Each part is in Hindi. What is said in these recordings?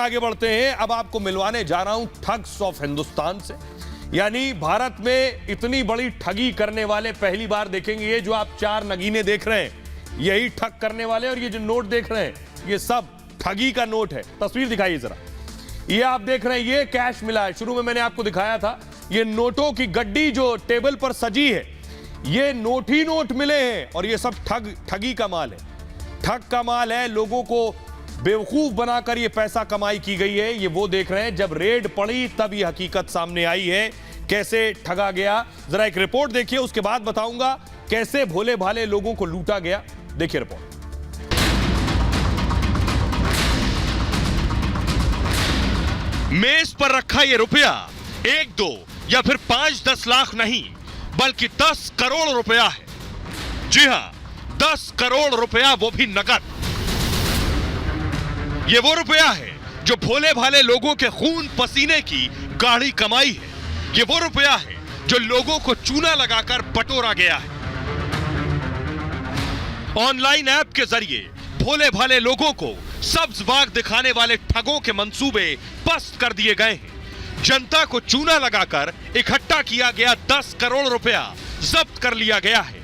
आगे बढ़ते हैं। अब आपको मिलवाने जा रहा हूं ठग्स ऑफ हिंदुस्तान से, यानी भारत में इतनी बड़ी ठगी करने वाले पहली बार देखेंगे। ये जो आप चार नगीने देख रहे हैं, यही ठग करने वाले, और ये जो नोट देख रहे हैं, ये सब ठगी का नोट है। तस्वीर दिखाइए जरा। ये आप देख रहे हैं, ये कैश मिला है। शुरू में मैंने आपको दिखाया था, ये नोटों की गड्डी जो टेबल पर सजी है, ये नोट ही नोट मिले हैं, और ये सब ठगी का माल है। ठग का माल है। लोगों को बेवकूफ बनाकर ये पैसा कमाई की गई है। ये वो देख रहे हैं, जब रेड पड़ी तब ये हकीकत सामने आई है, कैसे ठगा गया। जरा एक रिपोर्ट देखिए, उसके बाद बताऊंगा कैसे भोले भाले लोगों को लूटा गया। देखिए रिपोर्ट। मेज पर रखा ये रुपया 1, 2 या फिर 5-10 लाख नहीं, बल्कि 10 करोड़ रुपया है। जी हां, 10 करोड़ रुपया, वो भी नकद। ये वो रुपया है जो भोले भाले लोगों के खून पसीने की गाढ़ी कमाई है। ये वो रुपया है जो लोगों को चूना लगाकर बटोरा गया है। ऑनलाइन ऐप के जरिए भोले भाले लोगों को सब्ज बाग दिखाने वाले ठगों के मंसूबे पस्त कर दिए गए हैं। जनता को चूना लगाकर इकट्ठा किया गया 10 करोड़ रुपया जब्त कर लिया गया है।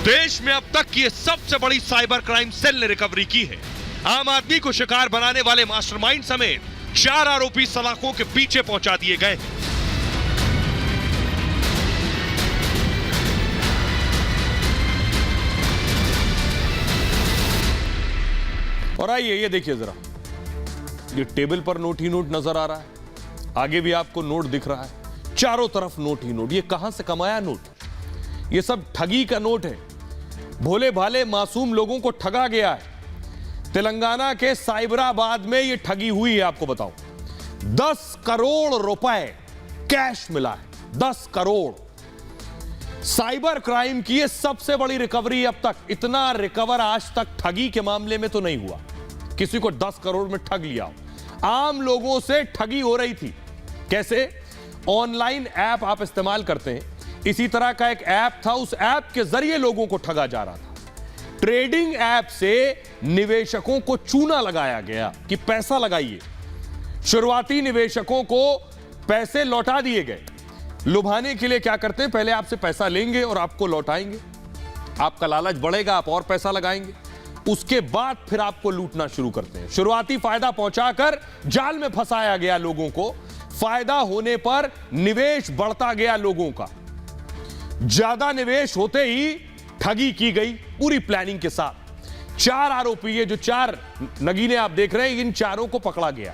देश में अब तक की सबसे बड़ी साइबर क्राइम सेल ने रिकवरी की है। आम आदमी को शिकार बनाने वाले मास्टरमाइंड समेत 4 आरोपी सलाखों के पीछे पहुंचा दिए गए हैं। और आइए, ये देखिए जरा, ये टेबल पर नोट ही नोट नजर आ रहा है। आगे भी आपको नोट दिख रहा है, चारों तरफ नोट ही नोट। ये कहां से कमाया नोट? ये सब ठगी का नोट है। भोले भाले मासूम लोगों को ठगा गया है। तेलंगाना के साइबराबाद में ये ठगी हुई है। आपको बताऊं, 10 करोड़ रुपए कैश मिला है। 10 करोड़। साइबर क्राइम की ये सबसे बड़ी रिकवरी अब तक। इतना रिकवर आज तक ठगी के मामले में तो नहीं हुआ, किसी को 10 करोड़ में ठग लिया हो। आम लोगों से ठगी हो रही थी। कैसे? ऑनलाइन ऐप आप इस्तेमाल करते हैं, इसी तरह का एक ऐप था, उस ऐप के जरिए लोगों को ठगा जा रहा था। ट्रेडिंग ऐप से निवेशकों को चूना लगाया गया कि पैसा लगाइए। शुरुआती निवेशकों को पैसे लौटा दिए गए। लुभाने के लिए क्या करते हैं, पहले आपसे पैसा लेंगे और आपको लौटाएंगे। आपका लालच बढ़ेगा, आप और पैसा लगाएंगे, उसके बाद फिर आपको लूटना शुरू करते हैं। शुरुआती फायदा पहुंचाकर जाल में फंसाया गया लोगों को। फायदा होने पर निवेश बढ़ता गया लोगों का। ज्यादा निवेश होते ही ठगी की गई पूरी प्लानिंग के साथ। 4 आरोपी, ये जो 4 नगीने आप देख रहे हैं, इन चारों को पकड़ा गया।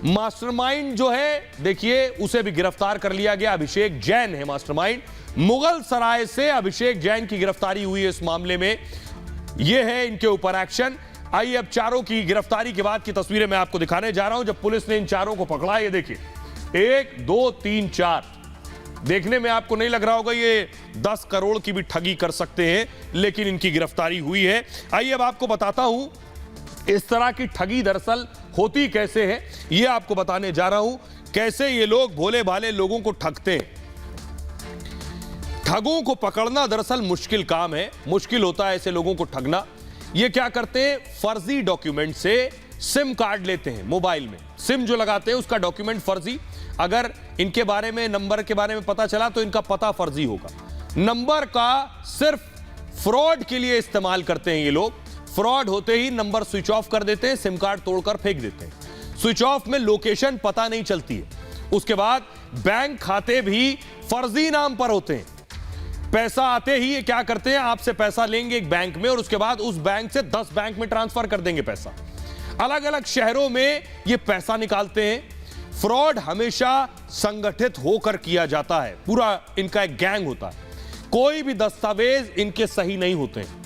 मास्टरमाइंड जो है, देखिए, उसे भी गिरफ्तार कर लिया गया। अभिषेक जैन है मास्टरमाइंड। मुगल सराय से अभिषेक जैन की गिरफ्तारी हुई है इस मामले में। यह है इनके ऊपर एक्शन। आइए अब चारों की गिरफ्तारी के बाद की तस्वीरें मैं आपको दिखाने जा रहा हूं, जब पुलिस ने इन चारों को पकड़ा। ये देखिए, 1, 2, 3, 4। देखने में आपको नहीं लग रहा होगा ये 10 करोड़ की भी ठगी कर सकते हैं, लेकिन इनकी गिरफ्तारी हुई है। आइए अब आपको बताता हूं इस तरह की ठगी दरअसल होती कैसे है। ये आपको बताने जा रहा हूं कैसे ये लोग भोले भाले लोगों को ठगते हैं। ठगों को पकड़ना दरअसल मुश्किल काम है। मुश्किल होता है ऐसे लोगों को ठगना। ये क्या करते हैं, फर्जी डॉक्यूमेंट से सिम कार्ड लेते हैं। मोबाइल में सिम जो लगाते हैं उसका डॉक्यूमेंट फर्जी। अगर इनके बारे में, नंबर के बारे में पता चला तो इनका पता फर्जी होगा। नंबर का सिर्फ फ्रॉड के लिए इस्तेमाल करते हैं ये लोग। फ्रॉड होते ही नंबर स्विच ऑफ कर देते हैं, सिम कार्ड तोड़कर फेंक देते हैं। स्विच ऑफ में लोकेशन पता नहीं चलती है। उसके बाद बैंक खाते भी फर्जी नाम पर होते हैं। पैसा आते ही ये क्या करते हैं, आपसे पैसा लेंगे एक बैंक में, और उसके बाद उस बैंक से 10 बैंक में ट्रांसफर कर देंगे पैसा। अलग अलग शहरों में ये पैसा निकालते हैं। फ्रॉड हमेशा संगठित होकर किया जाता है। पूरा इनका एक गैंग होता है। कोई भी दस्तावेज इनके सही नहीं होते हैं।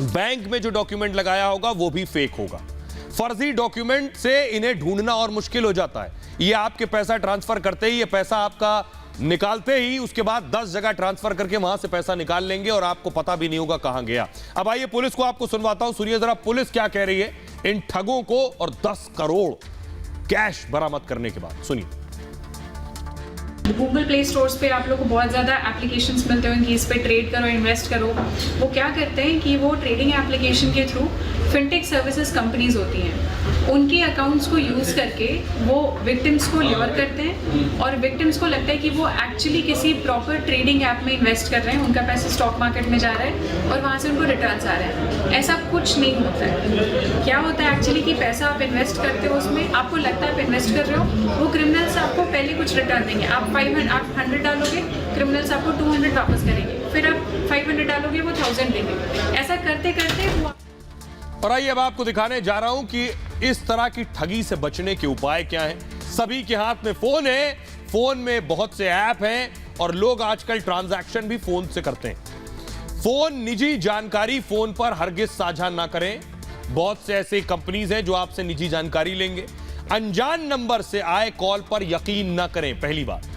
बैंक में जो डॉक्यूमेंट लगाया होगा वो भी फेक होगा। फर्जी डॉक्यूमेंट से इन्हें ढूंढना और मुश्किल हो जाता है। ये आपके पैसा ट्रांसफर करते ही, ये पैसा आपका निकालते ही, उसके बाद 10 जगह ट्रांसफर करके वहां से पैसा निकाल लेंगे और आपको पता भी नहीं होगा कहां गया। अब आइए पुलिस को आपको सुनवाता हूं, सुनिए जरा पुलिस क्या कह रही है इन ठगों को, और 10 करोड़ कैश बरामद करने के बाद सुनिए। गूगल प्ले स्टोर्स पे आप लोग को बहुत ज़्यादा एप्लीकेशंस मिलते हैं कि इस पे ट्रेड करो, इन्वेस्ट करो। वो क्या करते हैं कि वो ट्रेडिंग एप्लीकेशन के थ्रू फिनटेक सर्विसेज कंपनीज होती हैं, उनके अकाउंट्स को यूज़ करके वो विक्टिम्स को ल्योर करते हैं और विक्टिम्स को लगता है कि वो एक्चुअली किसी प्रॉपर ट्रेडिंग ऐप में इन्वेस्ट कर रहे हैं, उनका पैसा स्टॉक मार्केट में जा रहा है और वहाँ से उनको रिटर्न्स आ रहे हैं। ऐसा कुछ नहीं होता है। क्या होता है एक्चुअली कि पैसा आप इन्वेस्ट करते हो, उसमें आपको लगता है आप इन्वेस्ट कर रहे हो, वो क्रिमिनल्स आपको पहले कुछ रिटर्न देंगे। आप 100 डालोगे, क्रिमिनल्स आपको 200 वापस करेंगे, फिर आप 500 डालोगे, वो 1000 देंगे। ऐसा करते करते वो। और आइए अब आपको दिखाने जा रहा हूं कि इस तरह की ठगी से बचने के उपाय क्या हैं। सभी के हाथ में फोन है, फोन में बहुत से ऐप हैं और लोग आजकल ट्रांजैक्शन भी फोन से करते हैं। फोन निजी जानकारी फोन पर हरगिज साझा ना करें। बहुत से ऐसे कंपनीज हैं जो आपसे निजी जानकारी लेंगे। अनजान नंबर से आए कॉल पर यकीन ना करें। पहली बात,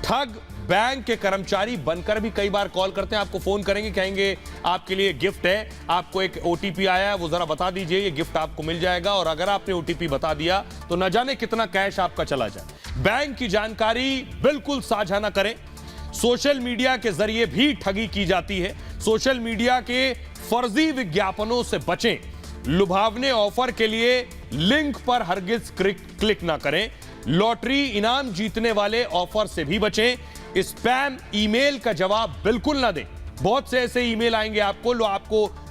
ठग बैंक के कर्मचारी बनकर भी कई बार कॉल करते हैं, आपको फोन करेंगे, कहेंगे आपके लिए गिफ्ट है, आपको एक ओटीपी आया है, वो जरा बता दीजिए, ये गिफ्ट आपको मिल जाएगा। और अगर आपने ओटीपी बता दिया तो न जाने कितना कैश आपका चला जाए। बैंक की जानकारी बिल्कुल साझा ना करें। सोशल मीडिया के जरिए भी ठगी की जाती है। सोशल मीडिया के फर्जी विज्ञापनों से बचें। लुभावने ऑफर के लिए लिंक पर हरगिज क्लिक ना करें। लॉटरी इनाम जीतने वाले ऑफर से भी बचें। स्पैम ईमेल का जवाब बिल्कुल ना दें। बहुत से ऐसे ईमेल आएंगे आपको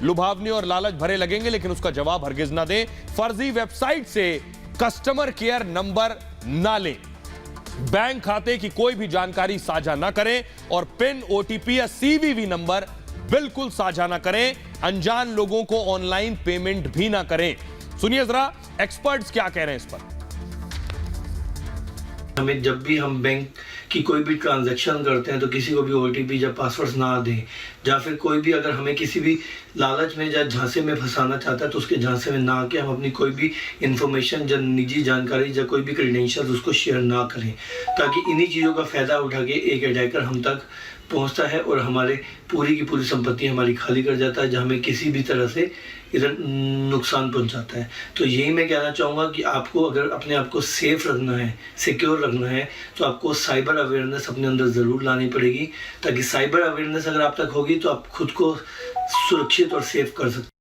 लुभावने और लालच भरे लगेंगे, लेकिन उसका जवाब हरगिज ना दें। फर्जी वेबसाइट से कस्टमर केयर नंबर ना लें। बैंक खाते की कोई भी जानकारी साझा ना करें और पिन, ओटीपी या सीवीवी नंबर बिल्कुल साझा ना करें। अनजान लोगों को ऑनलाइन पेमेंट भी ना करें। सुनिए जरा एक्सपर्ट्स क्या कह रहे हैं इस पर। हमें जब भी हम बैंक की कोई भी ट्रांजैक्शन करते हैं तो किसी को भी ओटीपी या पासवर्ड ना दें, या फिर कोई भी अगर हमें किसी भी लालच में या झांसे में फंसाना चाहता है तो उसके झांसे में ना आके हम अपनी कोई भी इंफॉर्मेशन या निजी जानकारी या कोई भी क्रेडेंशियल्स उसको शेयर ना करें, ताकि इन्हीं चीज़ों का फ़ायदा उठा के एक अटैकर हम तक पहुंचता है और हमारे पूरी की पूरी संपत्ति हमारी खाली कर जाता है, जहाँ हमें किसी भी तरह से इधर नुकसान पहुंचाता है। तो यही मैं कहना चाहूँगा कि आपको अगर अपने आप को सेफ रखना है, सिक्योर रखना है, तो आपको साइबर अवेयरनेस अपने अंदर ज़रूर लानी पड़ेगी, ताकि साइबर अवेयरनेस अगर आप तक होगी तो आप खुद को सुरक्षित और सेफ कर सकते हैं।